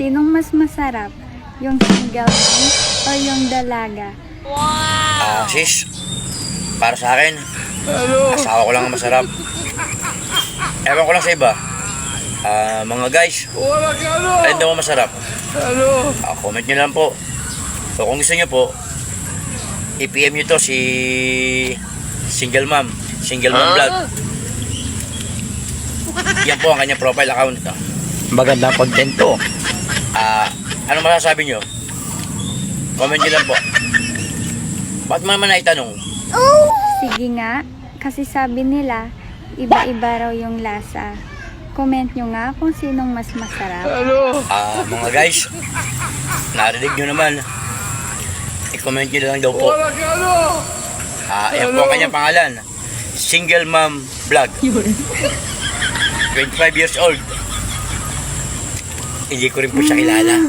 sinong mas masarap, yung single mom o yung dalaga? Sis, para sa akin, asawa ko lang ang masarap. Ewan ko lang sa iba. Mga guys, alin daw ang masarap? Comment nyo lang po. So kung gusto nyo po, i-PM nyo to si Single Mom Vlog. Yan po ang kanyang profile account. Magandang content to. Ano masasabi nyo? Comment nyo lang po. Bakit mo naman naitanong? Sige nga, kasi sabi nila, iba-iba raw yung lasa. Comment nyo nga kung sinong mas masarap. Mga guys, narinig nyo naman. I-comment nyo lang daw po. Yan po ang kanyang pangalan. Single Mom Vlog. 25 years old. Hindi ko rin po siya kilala.